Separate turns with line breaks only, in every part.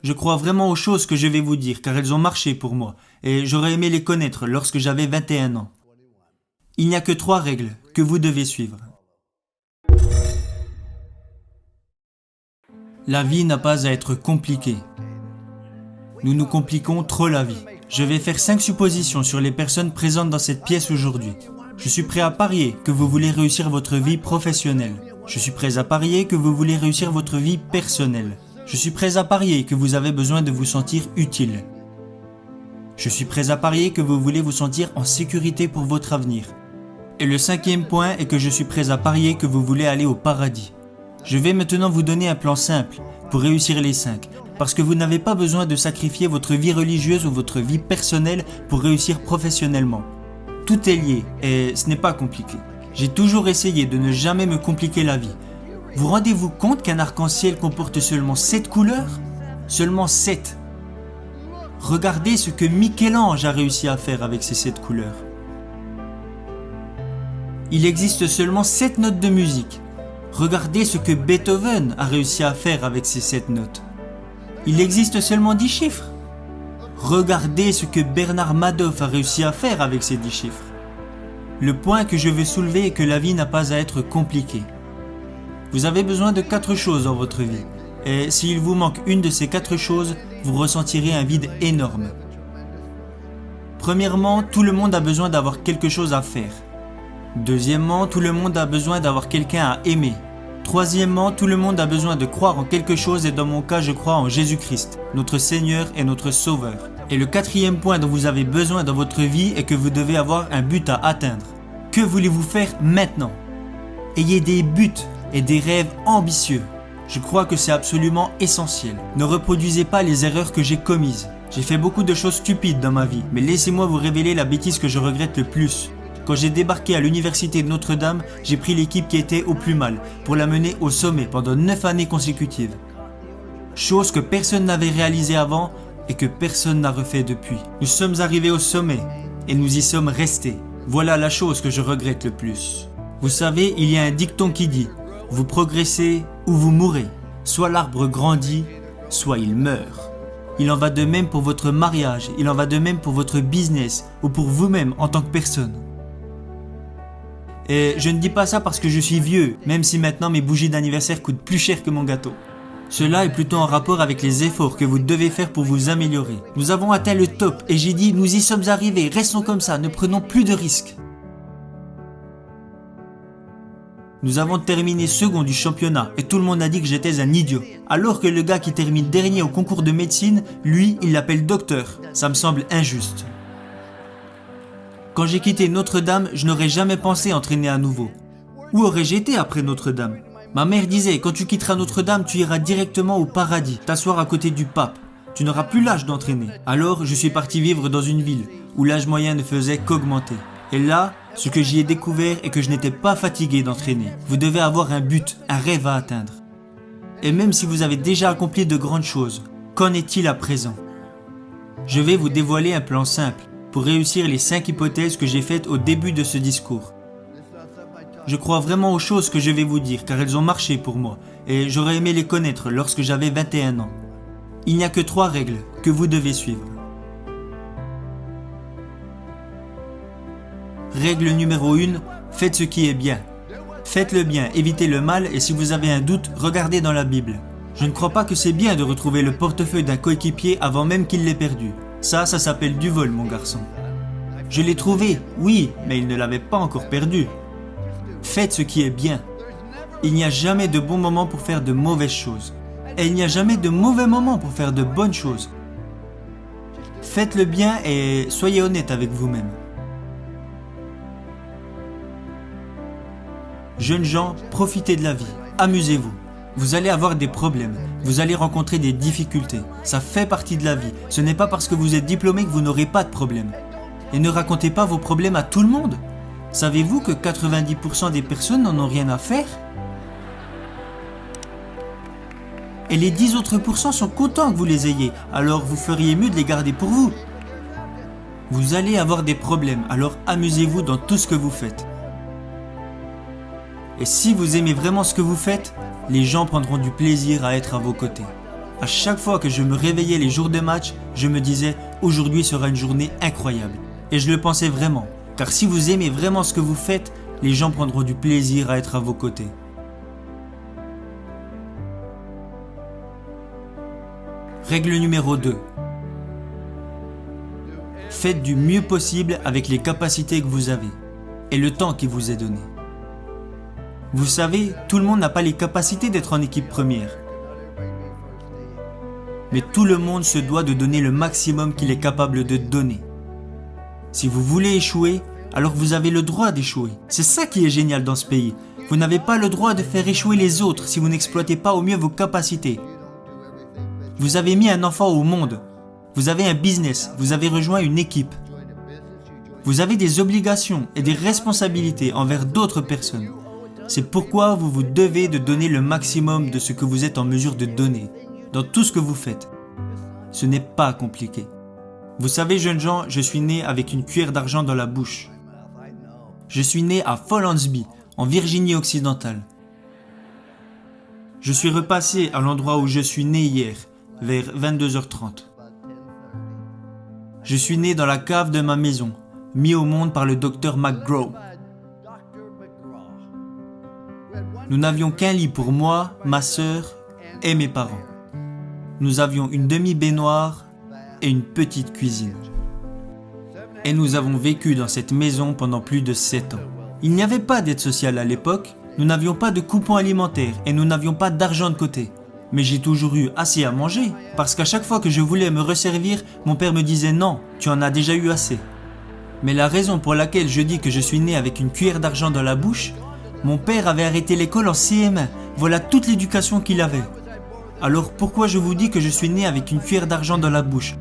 Je crois vraiment aux choses que je vais vous dire car elles ont marché pour moi et j'aurais aimé les connaître lorsque j'avais 21 ans. Il n'y a que 3 règles que vous devez suivre. La vie n'a pas à être compliquée. Nous nous compliquons trop la vie. Je vais faire 5 suppositions sur les personnes présentes dans cette pièce aujourd'hui. Je suis prêt à parier que vous voulez réussir votre vie professionnelle. Je suis prêt à parier que vous voulez réussir votre vie personnelle. Je suis prêt à parier que vous avez besoin de vous sentir utile. Je suis prêt à parier que vous voulez vous sentir en sécurité pour votre avenir. Et le 5e point est que je suis prêt à parier que vous voulez aller au paradis. Je vais maintenant vous donner un plan simple pour réussir les 5, parce que vous n'avez pas besoin de sacrifier votre vie religieuse ou votre vie personnelle pour réussir professionnellement. Tout est lié et ce n'est pas compliqué. J'ai toujours essayé de ne jamais me compliquer la vie. Vous rendez-vous compte qu'un arc-en-ciel comporte seulement 7 couleurs ? Seulement 7. Regardez ce que Michel-Ange a réussi à faire avec ces 7 couleurs. Il existe seulement 7 notes de musique. Regardez ce que Beethoven a réussi à faire avec ces 7 notes. Il existe seulement 10 chiffres. Regardez ce que Bernard Madoff a réussi à faire avec ces 10 chiffres. Le point que je veux soulever est que la vie n'a pas à être compliquée. Vous avez besoin de 4 choses dans votre vie. Et s'il vous manque une de ces 4 choses, vous ressentirez un vide énorme. Premièrement, tout le monde a besoin d'avoir quelque chose à faire. Deuxièmement, tout le monde a besoin d'avoir quelqu'un à aimer. Troisièmement, tout le monde a besoin de croire en quelque chose et dans mon cas, je crois en Jésus-Christ, notre Seigneur et notre Sauveur. Et le 4e point dont vous avez besoin dans votre vie est que vous devez avoir un but à atteindre. Que voulez-vous faire maintenant ? Ayez des buts et des rêves ambitieux. Je crois que c'est absolument essentiel. Ne reproduisez pas les erreurs que j'ai commises. J'ai fait beaucoup de choses stupides dans ma vie, mais laissez-moi vous révéler la bêtise que je regrette le plus. Quand j'ai débarqué à l'université de Notre-Dame, j'ai pris l'équipe qui était au plus mal pour la mener au sommet pendant 9 années consécutives. Chose que personne n'avait réalisée avant et que personne n'a refait depuis. Nous sommes arrivés au sommet et nous y sommes restés. Voilà la chose que je regrette le plus. Vous savez, il y a un dicton qui dit « Vous progressez ou vous mourrez. Soit l'arbre grandit, soit il meurt. » Il en va de même pour votre mariage, il en va de même pour votre business ou pour vous-même en tant que personne. Et je ne dis pas ça parce que je suis vieux, même si maintenant mes bougies d'anniversaire coûtent plus cher que mon gâteau. Cela est plutôt en rapport avec les efforts que vous devez faire pour vous améliorer. Nous avons atteint le top et j'ai dit nous y sommes arrivés, restons comme ça, ne prenons plus de risques. Nous avons terminé second du championnat et tout le monde a dit que j'étais un idiot. Alors que le gars qui termine dernier au concours de médecine, lui, il l'appelle docteur. Ça me semble injuste. Quand j'ai quitté Notre-Dame, je n'aurais jamais pensé entraîner à nouveau. Où aurais-je été après Notre-Dame ? Ma mère disait, quand tu quitteras Notre-Dame, tu iras directement au paradis, t'asseoir à côté du pape. Tu n'auras plus l'âge d'entraîner. Alors, je suis parti vivre dans une ville où l'âge moyen ne faisait qu'augmenter. Et là, ce que j'y ai découvert est que je n'étais pas fatigué d'entraîner. Vous devez avoir un but, un rêve à atteindre. Et même si vous avez déjà accompli de grandes choses, qu'en est-il à présent ? Je vais vous dévoiler un plan simple pour réussir les 5 hypothèses que j'ai faites au début de ce discours. Je crois vraiment aux choses que je vais vous dire car elles ont marché pour moi et j'aurais aimé les connaître lorsque j'avais 21 ans. Il n'y a que 3 règles que vous devez suivre. Règle numéro 1, faites ce qui est bien. Faites le bien, évitez le mal et si vous avez un doute, regardez dans la Bible. Je ne crois pas que c'est bien de retrouver le portefeuille d'un coéquipier avant même qu'il l'ait perdu. Ça s'appelle du vol, mon garçon. Je l'ai trouvé, oui, mais il ne l'avait pas encore perdu. Faites ce qui est bien. Il n'y a jamais de bon moment pour faire de mauvaises choses. Et il n'y a jamais de mauvais moment pour faire de bonnes choses. Faites le bien et soyez honnête avec vous-même. Jeunes gens, profitez de la vie, amusez-vous. Vous allez avoir des problèmes, vous allez rencontrer des difficultés. Ça fait partie de la vie. Ce n'est pas parce que vous êtes diplômé que vous n'aurez pas de problème. Et ne racontez pas vos problèmes à tout le monde. Savez-vous que 90% des personnes n'en ont rien à faire ? Et les 10 autres pourcents sont contents que vous les ayez, alors vous feriez mieux de les garder pour vous. Vous allez avoir des problèmes, alors amusez-vous dans tout ce que vous faites. Et si vous aimez vraiment ce que vous faites, les gens prendront du plaisir à être à vos côtés. À chaque fois que je me réveillais les jours de match, je me disais « Aujourd'hui sera une journée incroyable ». Et je le pensais vraiment, car si vous aimez vraiment ce que vous faites, les gens prendront du plaisir à être à vos côtés. Règle numéro 2. Faites du mieux possible avec les capacités que vous avez et le temps qui vous est donné. Vous savez, tout le monde n'a pas les capacités d'être en équipe première. Mais tout le monde se doit de donner le maximum qu'il est capable de donner. Si vous voulez échouer, alors vous avez le droit d'échouer. C'est ça qui est génial dans ce pays. Vous n'avez pas le droit de faire échouer les autres si vous n'exploitez pas au mieux vos capacités. Vous avez mis un enfant au monde. Vous avez un business. Vous avez rejoint une équipe. Vous avez des obligations et des responsabilités envers d'autres personnes. C'est pourquoi vous vous devez de donner le maximum de ce que vous êtes en mesure de donner, dans tout ce que vous faites. Ce n'est pas compliqué. Vous savez, jeunes gens, je suis né avec une cuillère d'argent dans la bouche. Je suis né à Follansbee, en Virginie occidentale. Je suis repassé à l'endroit où je suis né hier, vers 22h30. Je suis né dans la cave de ma maison, mis au monde par le docteur McGraw. Nous n'avions qu'un lit pour moi, ma sœur et mes parents. Nous avions une demi-baignoire et une petite cuisine. Et nous avons vécu dans cette maison pendant plus de 7 ans. Il n'y avait pas d'aide sociale à l'époque, nous n'avions pas de coupons alimentaires et nous n'avions pas d'argent de côté. Mais j'ai toujours eu assez à manger, parce qu'à chaque fois que je voulais me resservir, mon père me disait « Non, tu en as déjà eu assez ». Mais la raison pour laquelle je dis que je suis né avec une cuillère d'argent dans la bouche, mon père avait arrêté l'école en CM1, voilà toute l'éducation qu'il avait. Alors pourquoi je vous dis que je suis né avec une cuillère d'argent dans la bouche ?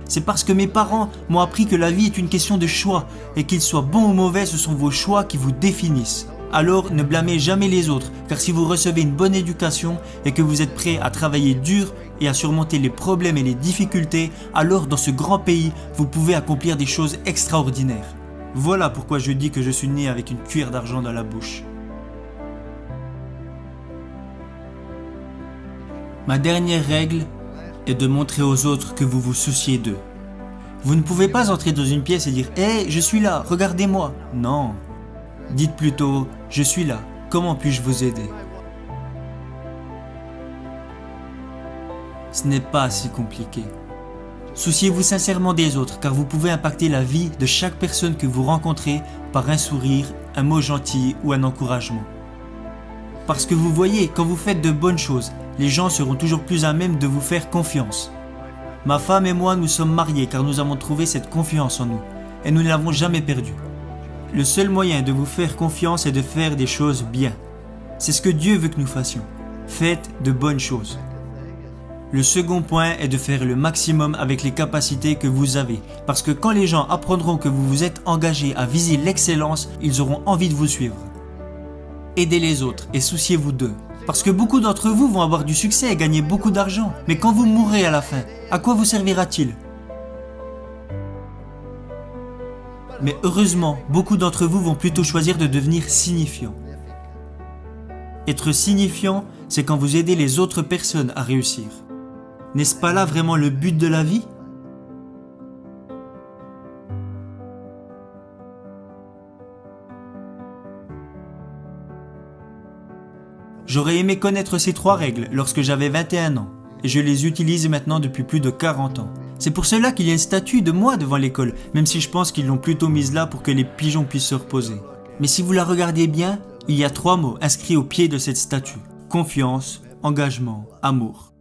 C'est parce que mes parents m'ont appris que la vie est une question de choix, et qu'ils soient bons ou mauvais, ce sont vos choix qui vous définissent. Alors ne blâmez jamais les autres, car si vous recevez une bonne éducation et que vous êtes prêt à travailler dur et à surmonter les problèmes et les difficultés, alors dans ce grand pays, vous pouvez accomplir des choses extraordinaires. Voilà pourquoi je dis que je suis né avec une cuillère d'argent dans la bouche. Ma dernière règle est de montrer aux autres que vous vous souciez d'eux. Vous ne pouvez pas entrer dans une pièce et dire « Hey, je suis là, regardez-moi » Non. Dites plutôt « Je suis là, comment puis-je vous aider ?» Ce n'est pas si compliqué. Souciez-vous sincèrement des autres, car vous pouvez impacter la vie de chaque personne que vous rencontrez par un sourire, un mot gentil ou un encouragement. Parce que vous voyez, quand vous faites de bonnes choses, les gens seront toujours plus à même de vous faire confiance. Ma femme et moi, nous sommes mariés car nous avons trouvé cette confiance en nous, et nous ne l'avons jamais perdue. Le seul moyen de vous faire confiance est de faire des choses bien. C'est ce que Dieu veut que nous fassions. Faites de bonnes choses. Le second point est de faire le maximum avec les capacités que vous avez, parce que quand les gens apprendront que vous vous êtes engagé à viser l'excellence, ils auront envie de vous suivre. Aidez les autres et souciez-vous d'eux. Parce que beaucoup d'entre vous vont avoir du succès et gagner beaucoup d'argent. Mais quand vous mourrez à la fin, à quoi vous servira-t-il ? Mais heureusement, beaucoup d'entre vous vont plutôt choisir de devenir signifiants. Être signifiant, c'est quand vous aidez les autres personnes à réussir. N'est-ce pas là vraiment le but de la vie ? J'aurais aimé connaître ces 3 règles lorsque j'avais 21 ans, et je les utilise maintenant depuis plus de 40 ans. C'est pour cela qu'il y a une statue de moi devant l'école, même si je pense qu'ils l'ont plutôt mise là pour que les pigeons puissent se reposer. Mais si vous la regardez bien, il y a 3 mots inscrits au pied de cette statue. Confiance, engagement, amour.